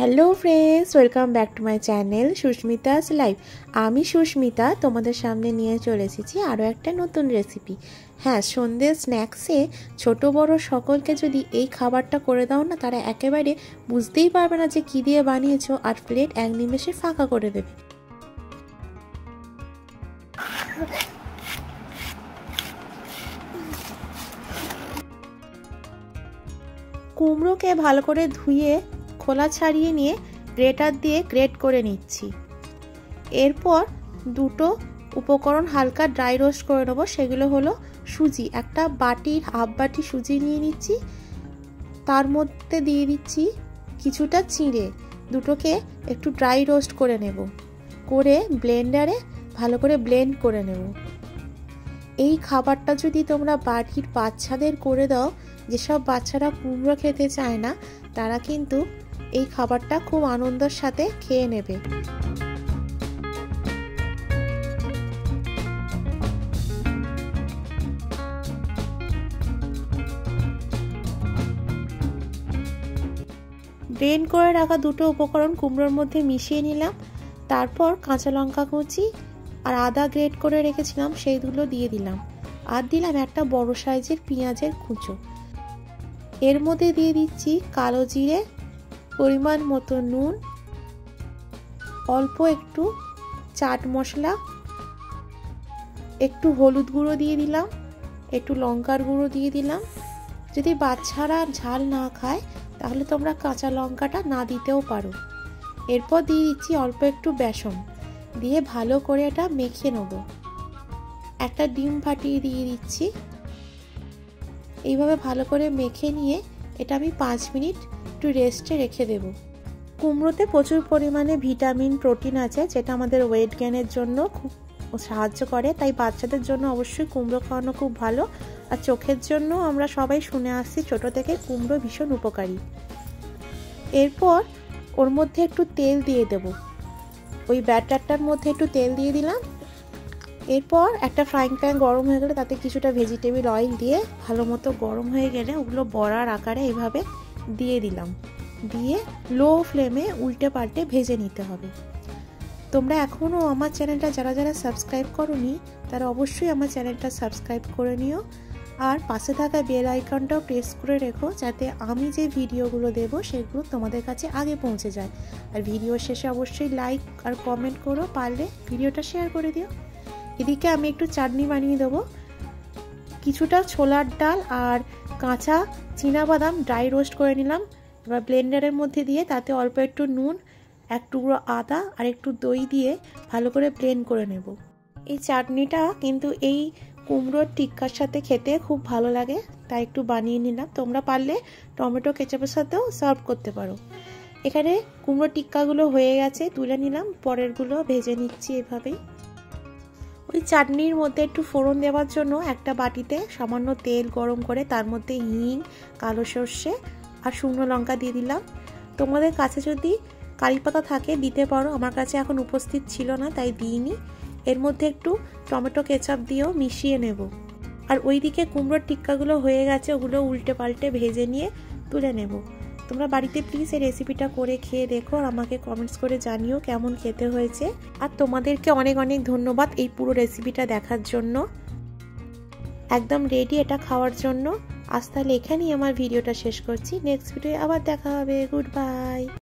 Hello friends, welcome back to my channel Susmita's life. আমি সুস্মিতা তোমাদের সামনে নিয়ে চলে এসেছি আরও একটা নতুন রেসিপি। হ্যাঁ, সন্ধ্যের স্ন্যাক্সে ছোট বড় সকলকে যদি এই খাবারটা করে দাও না, তারা একেবারে বুঝতেই পারবে না যে কী দিয়ে বানিয়েছো, আর প্লেট এক নিমেষে ফাঁকা করে দেবে। কুমড়োকে ভালো করে ধুয়ে খোলা ছাড়িয়ে নিয়ে গ্রেটার দিয়ে গ্রেট করে নিচ্ছি। এরপর দুটো উপকরণ হালকা ড্রাই রোস্ট করে নেবো। সেগুলো হলো সুজি, একটা বাটির হাফ বাটি সুজি নিয়ে নিচ্ছি, তার মধ্যে দিয়ে দিচ্ছি কিছুটা চিঁড়ে। দুটোকে একটু ড্রাই রোস্ট করে নেব, করে ব্লেন্ডারে ভালো করে ব্লেন্ড করে নেব। এই খাবারটা যদি তোমরা বাড়ির বাচ্চাদের করে দাও, যেসব বাচ্চারা কুমড়ো খেতে চায় না, তারা কিন্তু এই খাবারটা খুব আনন্দের সাথে খেয়ে নেবে। ব্লেন্ড করে রাখা দুটো উপকরণ কুমড়োর মধ্যে মিশিয়ে নিলাম। তারপর কাঁচা লঙ্কা কুচি আর আদা গ্রেট করে রেখেছিলাম সেইগুলো দিয়ে দিলাম, আর দিলাম একটা বড় সাইজের পেঁয়াজের কুচো। এর মধ্যে দিয়ে দিচ্ছি কালো জিরে, পরিমাণ মতো নুন, অল্প একটু চাট মশলা, একটু হলুদ গুঁড়ো দিয়ে দিলাম, একটু লঙ্কার গুঁড়ো দিয়ে দিলাম। যদি বাচ্চারা ঝাল না খায় তাহলে তোমরা কাঁচা লঙ্কাটা না দিতেও পারো। এরপর দিয়ে দিচ্ছি অল্প একটু বেসন, দিয়ে ভালো করে এটা মেখে নেব। একটা ডিম ফাটিয়ে দিয়ে দিচ্ছি। এইভাবে ভালো করে মেখে নিয়ে এটা আমি 5 মিনিট একটু রেস্টে রেখে দেব। কুমড়োতে প্রচুর পরিমাণে ভিটামিন, প্রোটিন আছে, যেটা আমাদের ওয়েট গেইনের জন্য খুব সাহায্য করে। তাই বাচ্চাদের জন্য অবশ্যই কুমড়ো খাওয়ানো খুব ভালো। আর চোখের জন্য আমরা সবাই শুনে আসছি ছোট থেকে কুমড়ো ভীষণ উপকারী। এরপর ওর মধ্যে একটু তেল দিয়ে দেব, ওই ব্যাটারটার মধ্যে একটু তেল দিয়ে দিলাম। এরপর একটা ফ্রাইং প্যান গরম হয়ে গেলে তাতে কিছুটা ভেজিটেবল অয়েল দিয়ে ভালো মতো গরম হয়ে গেলে ওগুলো বড়ার আকারে এইভাবে দিয়ে দিলাম, দিয়ে লো ফ্লেমে উল্টে পাল্টে ভেজে নিতে হবে। তোমরা এখনও আমার চ্যানেলটা যারা যারা সাবস্ক্রাইব করোনি তারা অবশ্যই আমার চ্যানেলটা সাবস্ক্রাইব করে নিও, আর পাশে থাকা বেল আইকনটাও প্রেস করে রেখো, যাতে আমি যে ভিডিওগুলো দেবো সেগুলো তোমাদের কাছে আগে পৌঁছে যায়। আর ভিডিও শেষে অবশ্যই লাইক আর কমেন্ট করো, পারলে ভিডিওটা শেয়ার করে দিও। এদিকে আমি একটু চাটনি বানিয়ে দেবো। কিছুটা ছোলার ডাল আর কাঁচা চীনাবাদাম ড্রাই রোস্ট করে নিলাম। এবার ব্লেন্ডারের মধ্যে দিয়ে তাতে অল্প একটু নুন, এক টুকরো আদা আর একটু দই দিয়ে ভালো করে ব্লেন্ড করে নেব। এই চাটনিটা কিন্তু এই কুমড়োর টিক্কার সাথে খেতে খুব ভালো লাগে, তাই একটু বানিয়ে নিলাম। তোমরা পারলে টমেটো কেচাপের সাথেও সার্ভ করতে পারো। এখানে কুমড়ো টিক্কাগুলো হয়ে গেছে, তুলে নিলাম। পরেরগুলো ভেজে নিচ্ছি এভাবেই। ওই চাটনির মধ্যে একটু ফোড়ন দেওয়ার জন্য একটা বাটিতে সামান্য তেল গরম করে তার মধ্যে হিং, কালো সর্ষে আর শুকনো লঙ্কা দিয়ে দিলাম। তোমাদের কাছে যদি কারি পাতা থাকে দিতে পারো, আমার কাছে এখন উপস্থিত ছিল না তাই দিইনি। এর মধ্যে একটু টমেটো কেচাপ দিয়েও মিশিয়ে নেব। আর ওইদিকে কুমড়োর টিক্কাগুলো হয়ে গেছে, ওগুলো উল্টে পাল্টে ভেজে নিয়ে তুলে নেব। তোমরা বাড়িতে প্লিজ এই রেসিপিটা করে খেয়ে দেখো, আর আমাকে কমেন্টস করে জানিও কেমন খেতে হয়েছে। আর তোমাদেরকে অনেক অনেক ধন্যবাদ এই পুরো রেসিপিটা দেখার জন্য। একদম রেডি এটা খাওয়ার জন্য। আজ তাহলে এখানেই আমার ভিডিওটা শেষ করছি। নেক্সট ভিডিও আবার দেখা হবে। Good bye.